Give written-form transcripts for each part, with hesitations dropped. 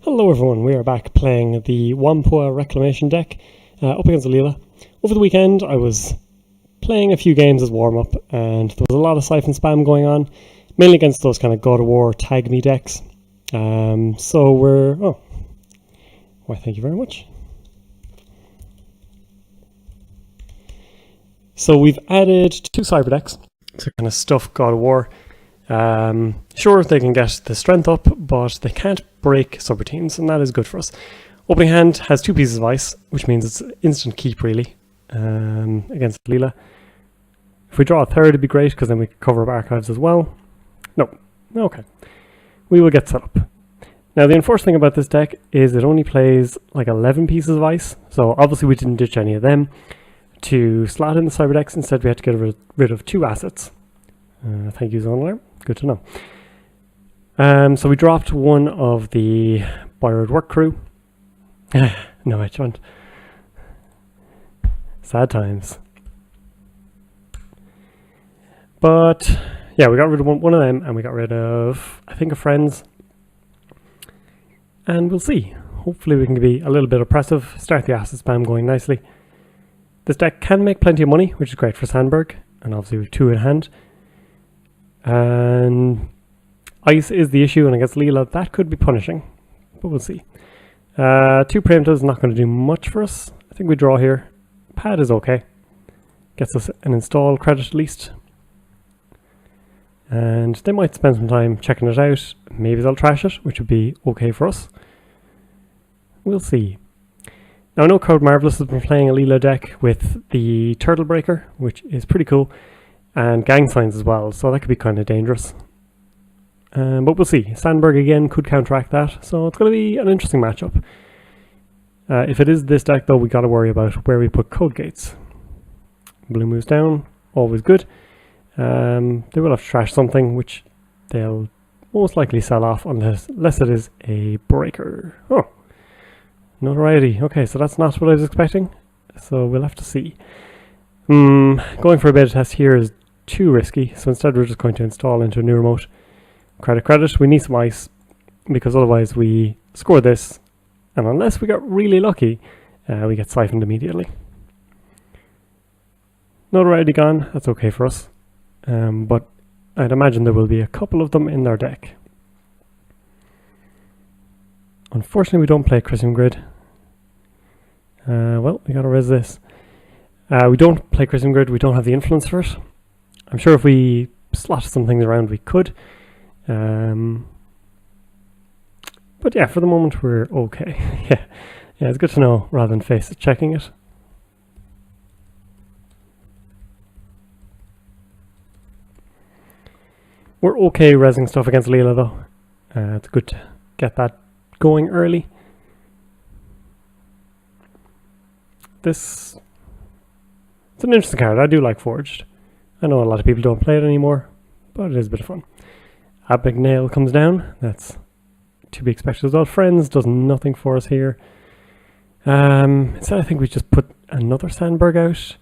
Hello everyone, we are back playing the Whampoa Reclamation deck up against Leela. Over the weekend I was playing a few games as warm-up and there was a lot of siphon spam going on, mainly against those kind of God of War tag me decks. Thank you very much. So we've added 2 cyber decks to kind of stuff God of War. Sure, they can get the strength up, but they can't break subroutines, and that is good for us. Opening hand has 2 pieces of ice, which means it's instant keep, really, against Leela. If we draw a third, it'd be great, because then we can cover up archives as well. No. Okay. We will get set up. Now, the unfortunate thing about this deck is it only plays like 11 pieces of ice, so obviously we didn't ditch any of them to slot in the cyber decks. Instead, we had to get rid of 2 assets. Thank you, Zonalar. Good to know. So we dropped one of the borrowed work crew. No, I don't. Sad times. But yeah, we got rid of one of them, and we got rid of, I think, a friend's. And we'll see. Hopefully we can be a little bit oppressive, start the asset spam going nicely. This deck can make plenty of money, which is great for Sandberg, and obviously we have 2 in hand. And ice is the issue, and against Leela that could be punishing, but we'll see. 2 preemptives is not going to do much for us. I think we draw here. Pad is okay. Gets us an install credit at least. And they might spend some time checking it out. Maybe they'll trash it, which would be okay for us. We'll see. Now I know Crowd Marvelous has been playing a Leela deck with the Turtle Breaker, which is pretty cool. And gang signs as well, so that could be kind of dangerous. But we'll see. Sandberg again could counteract that, so it's going to be an interesting matchup. If it is this deck, though, we got to worry about where we put code gates. Blue moves down, always good. They will have to trash something, which they'll most likely sell off unless it is a breaker. Oh, notoriety. Okay, so that's not what I was expecting, so we'll have to see. Going for a beta test here is too risky, so instead we're just going to install into a new remote. Credit, we need some ice, because otherwise we score this, and unless we got really lucky, we get siphoned immediately. Notoriety gone, that's okay for us, but I'd imagine there will be a couple of them in their deck. Unfortunately we don't play Christian Grid. Well, we gotta res this. We don't play Christian Grid, we don't have the influence for it. I'm sure if we slot some things around we could. But yeah, for the moment we're okay. yeah, it's good to know rather than face it, checking it. We're okay resing stuff against Leela though. It's good to get that going early. It's an interesting card. I do like Forged. I know a lot of people don't play it anymore, but it is a bit of fun. Abigail comes down. That's to be expected as well. Friends does nothing for us here. Instead I think we just put another Sandberg out.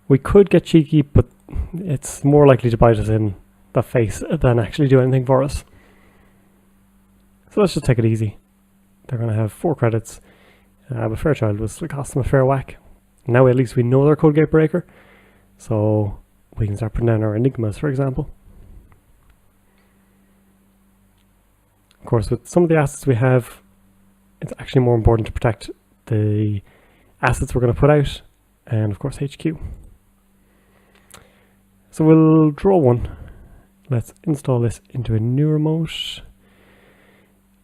We could get cheeky, but it's more likely to bite us in the face than actually do anything for us. So let's just take it easy. They're going to have 4 credits. But Fairchild was cost them a fair whack. Now at least we know their code gate breaker, so we can start putting down our enigmas, for example. Of course, with some of the assets we have, it's actually more important to protect the assets we're going to put out, and of course HQ. So we'll draw one. Let's install this into a new remote,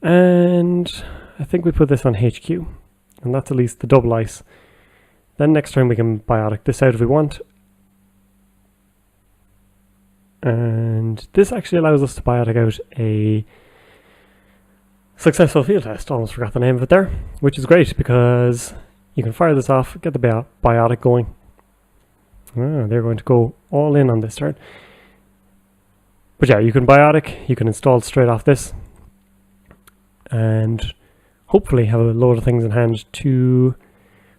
and I think we put this on HQ, and that's at least the double ice. Then next time we can biotic this out if we want. And this actually allows us to biotic out a successful field test. Almost forgot the name of it there. Which is great because you can fire this off, get the biotic going. They're going to go all in on this turn. But yeah, you can biotic, you can install straight off this. And hopefully have a load of things in hand to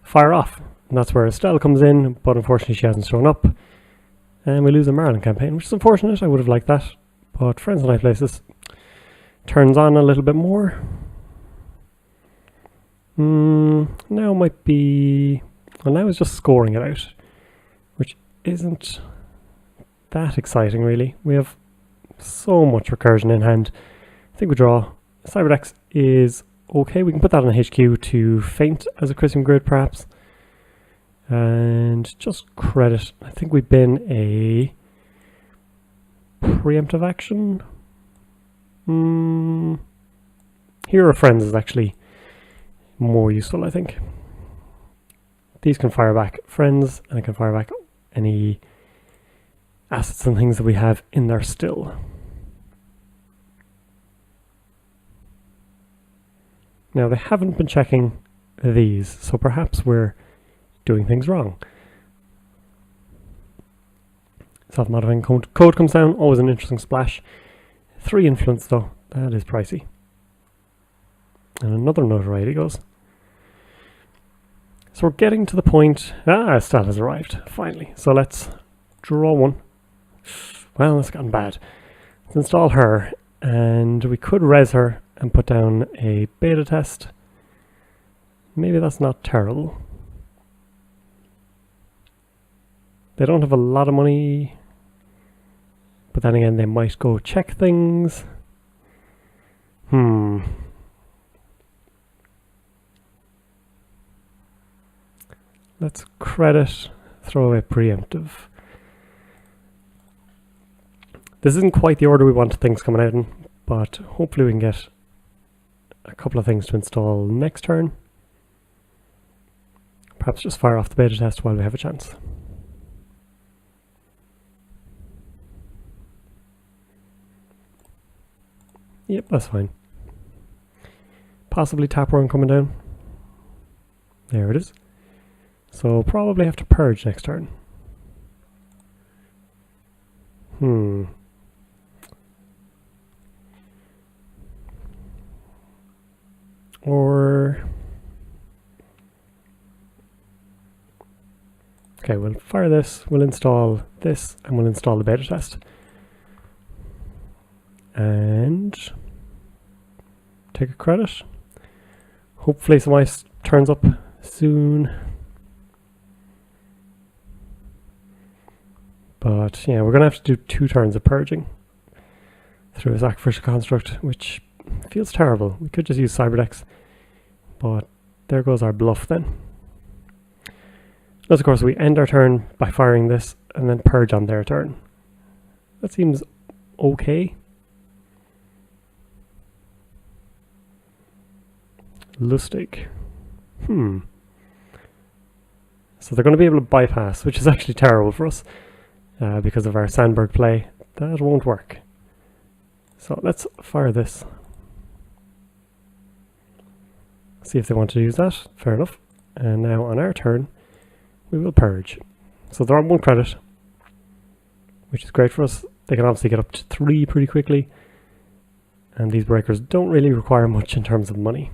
fire off. And that's where Estelle comes in, but unfortunately she hasn't shown up. And we lose a Marlin campaign, which is unfortunate. I would have liked that. But Friends and I Places turns on a little bit more. Now might be... Well, now it's just scoring it out, which isn't that exciting, really. We have so much recursion in hand. I think we draw. Cyberdex is okay. We can put that on HQ to feint as a Christian grid, perhaps. And just credit. I think we bin a preemptive action. Hero of Friends is actually more useful, I think. These can fire back friends, and I can fire back any assets and things that we have in there still. Now, they haven't been checking these, so perhaps we're doing things wrong. Self-modifying code comes down, always an interesting splash. 3 influence though, that is pricey. And another notoriety goes. So we're getting to the point... Stat has arrived, finally. So let's draw one. Well, it's gotten bad. Let's install her, and we could res her and put down a beta test. Maybe that's not terrible. They don't have a lot of money, but then again, they might go check things. Let's credit, throw away preemptive. This isn't quite the order we want things coming out in, but hopefully we can get a couple of things to install next turn. Perhaps just fire off the beta test while we have a chance. Yep, that's fine. Possibly tapeworm coming down. There it is. So probably have to purge next turn. Or... Okay, we'll fire this, we'll install this, and we'll install the beta test. And... take a credit. Hopefully some ice turns up soon. But yeah, we're going to have to do 2 turns of purging through a sacrificial construct, which feels terrible. We could just use Cyberdex, but there goes our bluff then. Unless of course we end our turn by firing this and then purge on their turn. That seems okay. Lustig. So they're going to be able to bypass, which is actually terrible for us. Because of our Sandberg play, that won't work. So let's fire this. See if they want to use that. Fair enough. And now on our turn, we will purge. So they're on 1 credit, which is great for us. They can obviously get up to 3 pretty quickly. And these breakers don't really require much in terms of money.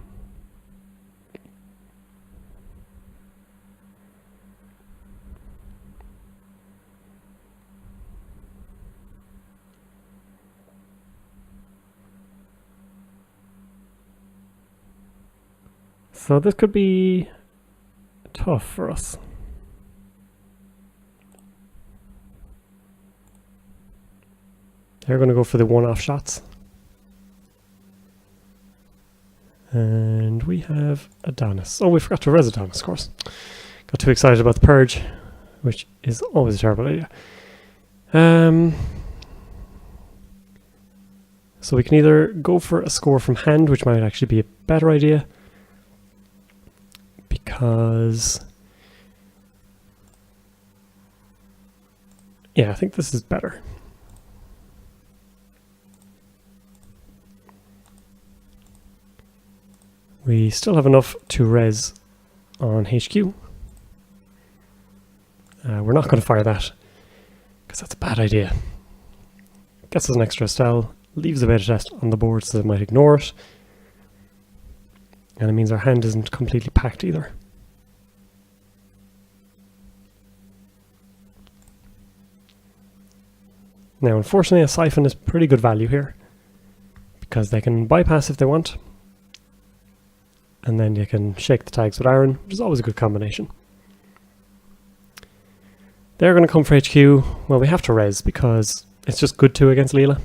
So this could be tough for us. They're going to go for the one-off shots. And we have Adonis. Oh, we forgot to res Adonis, of course. Got too excited about the purge, which is always a terrible idea. So we can either go for a score from hand, which might actually be a better idea. Because... yeah, I think this is better. We still have enough to res on HQ. We're not going to fire that, because that's a bad idea. Gets us an extra style, leaves the beta test on the board so they might ignore it. And it means our hand isn't completely packed either. Now, unfortunately, a siphon is pretty good value here, because they can bypass if they want. and then you can shake the tags with Aaron, which is always a good combination. They're going to come for HQ. Well, we have to res because it's just good 2 against Leela.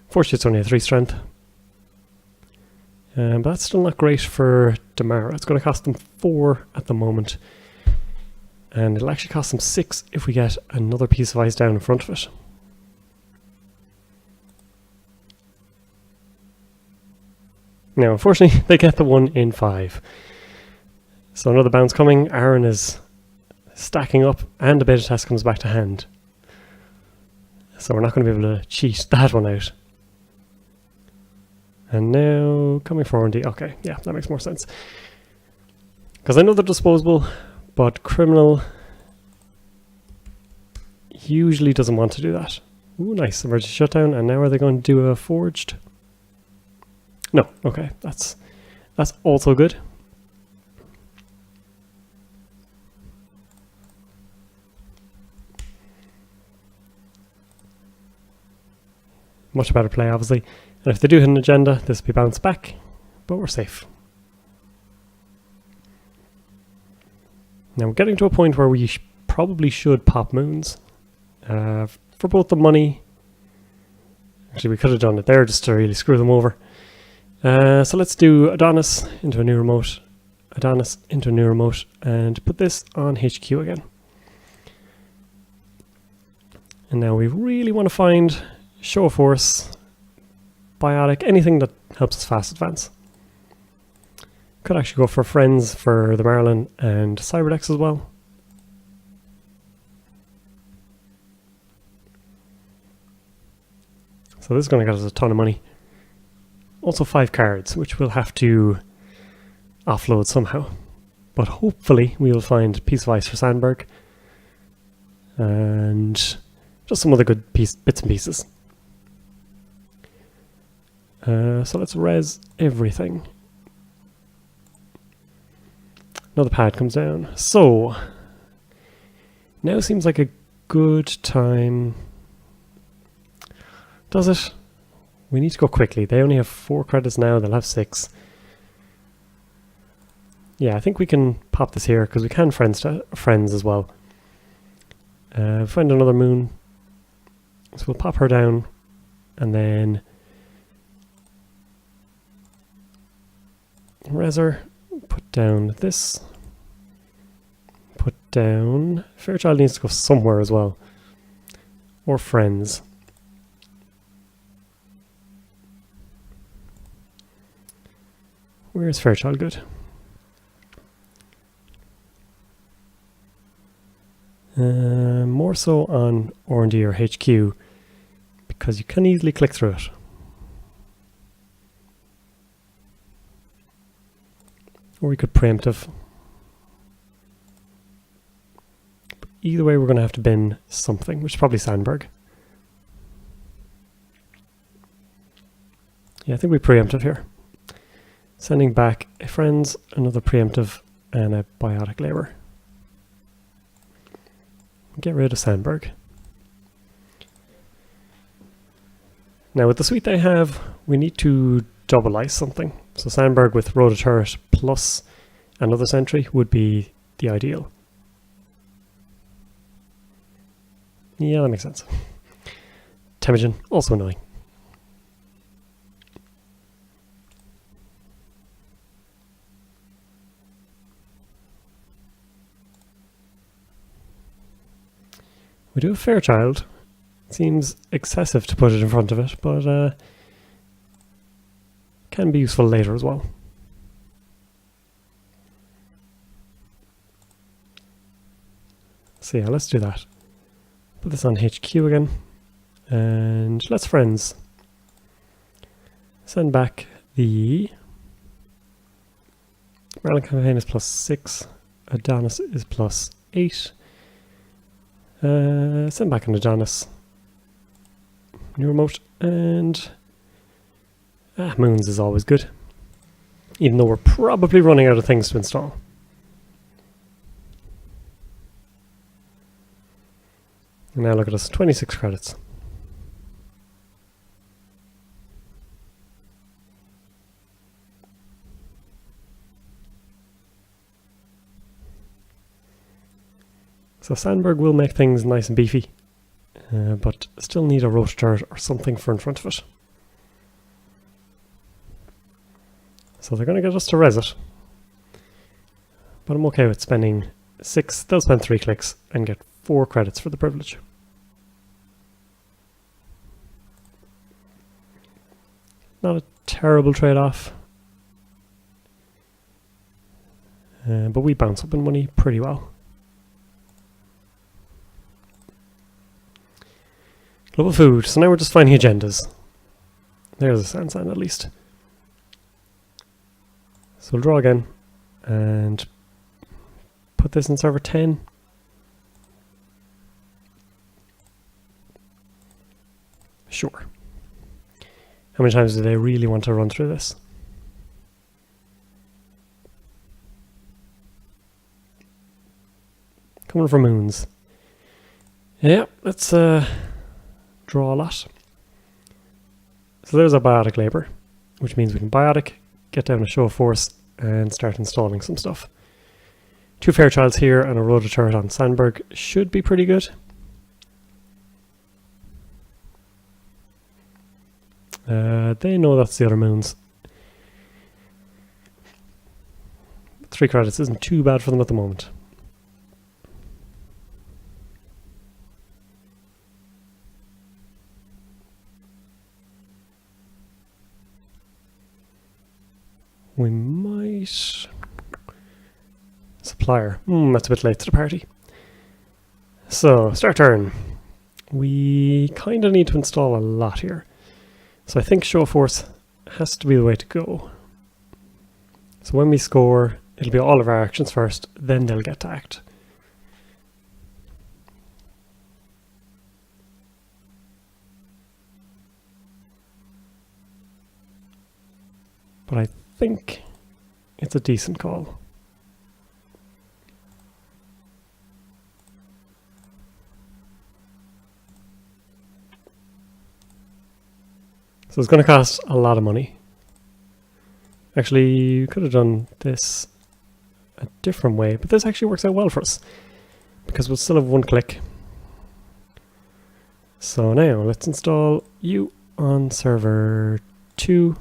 Fortunately, it's only a 3 strength. But that's still not great for Damara. It's going to cost them 4 at the moment. And it'll actually cost them 6 if we get another piece of ice down in front of it. Now, unfortunately, they get the 1 in 5. So another bounce coming. Aaron is stacking up, and the beta test comes back to hand. So we're not going to be able to cheat that one out. And now, coming forward, okay, yeah, that makes more sense. Because I know they're disposable, but Criminal usually doesn't want to do that. Ooh, nice, emergency shutdown, and now are they going to do a forged? No, okay, that's also good. Much better play, obviously. And if they do hit an agenda, this will be bounced back, but we're safe. Now we're getting to a point where we probably should pop moons. For both the money... Actually, we could have done it there just to really screw them over. So let's do Adonis into a new remote, Adonis into a new remote, and put this on HQ again. And now we really want to find Show of Force, Biotic, anything that helps us fast advance. Could actually go for Friends for the Marlin and Cyberdex as well. So this is going to get us a ton of money. Also 5 cards, which we'll have to offload somehow. But hopefully we'll find Piece of Ice for Sandberg. And just some other good bits and pieces. So let's res everything. Another pad comes down. So, now seems like a good time. Does it? We need to go quickly. They only have 4 credits now, they'll have 6. Yeah, I think we can pop this here, because we can friends as well. Find another moon. So we'll pop her down, and then Reser, put down this, put down, Fairchild needs to go somewhere as well, or Friends. Where is Fairchild good? More so on R&D or HQ, because you can easily click through it. Or we could preemptive. But either way, we're going to have to bin something, which is probably Sandberg. Yeah, I think we preemptive here. Sending back a Friends, another preemptive, and a Biotic Labor. Get rid of Sandberg. Now with the suite they have, we need to double ice something. So Sandberg with Rhoda Turret plus another sentry would be the ideal. Yeah, that makes sense. Temujin, also annoying. We do have Fairchild. Seems excessive to put it in front of it, but can be useful later as well. So yeah, let's do that. Put this on HQ again, and let's Friends. Send back the Marlin campaign is +6, Adonis is +8. Send back an Adonis. New remote, and Moons is always good, even though we're probably running out of things to install. And now look at us, 26 credits. So Sandberg will make things nice and beefy, but still need a rotor turret or something for in front of it. So they're going to get us to res it. But I'm okay with spending 6, they'll spend 3 clicks and get 4 credits for the privilege. Not a terrible trade-off. But we bounce up in money pretty well. Global food. So now we're just finding agendas. There's a sand at least. So we'll draw again and put this in server 10. Sure. How many times do they really want to run through this? Coming for moons. Yeah, let's draw a lot. So there's our biotic labor, which means we can biotic, get down a show of force, and start installing some stuff. 2 Fairchilds here and a rotor turret on Sandberg should be pretty good. They know that's the other moons. 3 credits isn't too bad for them at the moment. We might... Supplier. That's a bit late to the party. So, start turn. We kind of need to install a lot here. So I think show of force has to be the way to go. So when we score, it'll be all of our actions first, then they'll get to act. But I think it's a decent call. So it's going to cost a lot of money. Actually, you could have done this a different way, but this actually works out well for us because we'll still have 1 click. So now let's install you on server 2.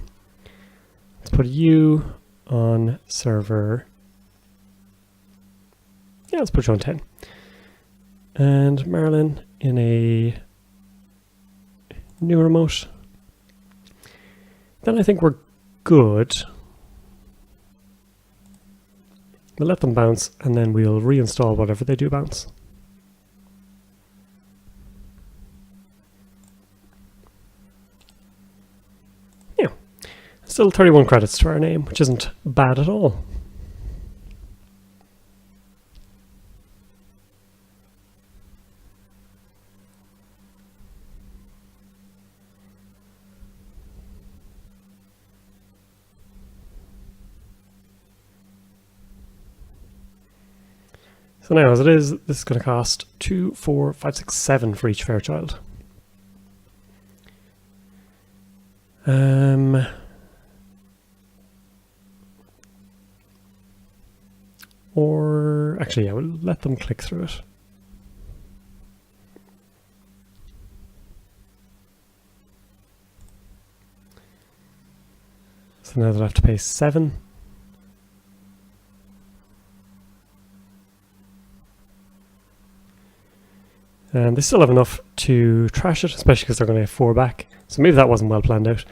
Let's put you on server... Yeah, let's put you on 10. And Marilyn in a new remote. Then I think we're good. We'll let them bounce and then we'll reinstall whatever they do bounce. Yeah, still 31 credits to our name, which isn't bad at all. So now, as it is, this is going to cost 2, 4, 5, 6, 7 for each Fairchild. Or, actually, yeah, we'll let them click through it. So now they'll have to pay 7. And they still have enough to trash it, especially because they're going to get 4 back. So maybe that wasn't well planned out.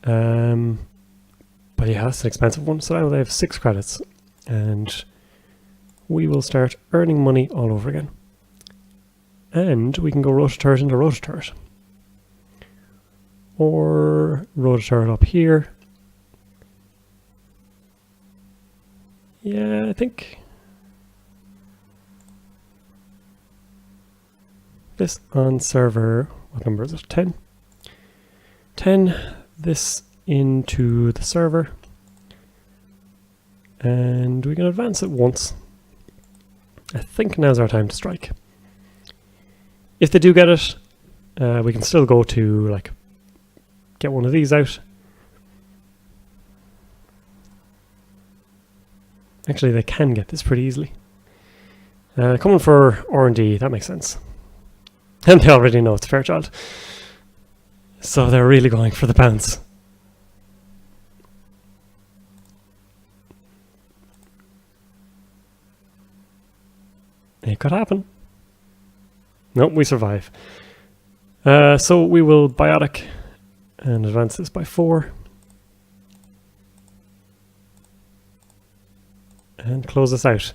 But yeah, that's an expensive one. So now they have 6 credits. And we will start earning money all over again. And we can go rotor turret into rotor turret. Or rotor turret up here. Yeah, I think... this on server, what number is it? 10. 10, this into the server. And we can advance it once. I think now's our time to strike. If they do get it, we can still go to, like, get one of these out. Actually, they can get this pretty easily. Coming for R&D, that makes sense. And they already know it's Fairchild. So they're really going for the bounce. It could happen. Nope, we survive. So we will biotic and advance this by 4. And close this out.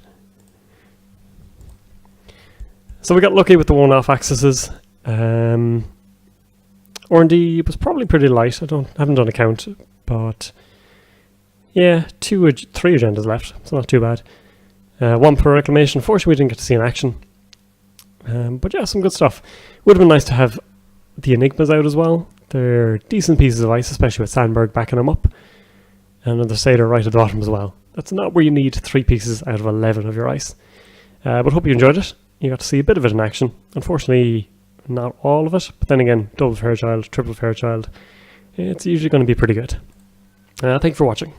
So we got lucky with the one-off accesses. R&D was probably pretty light. I haven't done a count, but yeah, 3 agendas left. It's not too bad. 1 per reclamation. Fortunately, we didn't get to see in action. But yeah, some good stuff. Would have been nice to have the Enigmas out as well. They're decent pieces of ice, especially with Sandberg backing them up. And another Satyr right at the bottom as well. That's not where you need 3 pieces out of 11 of your ice. But hope you enjoyed it. You got to see a bit of it in action. Unfortunately, not all of it. But then again, double Fairchild, triple Fairchild. It's usually going to be pretty good. Thank you for watching.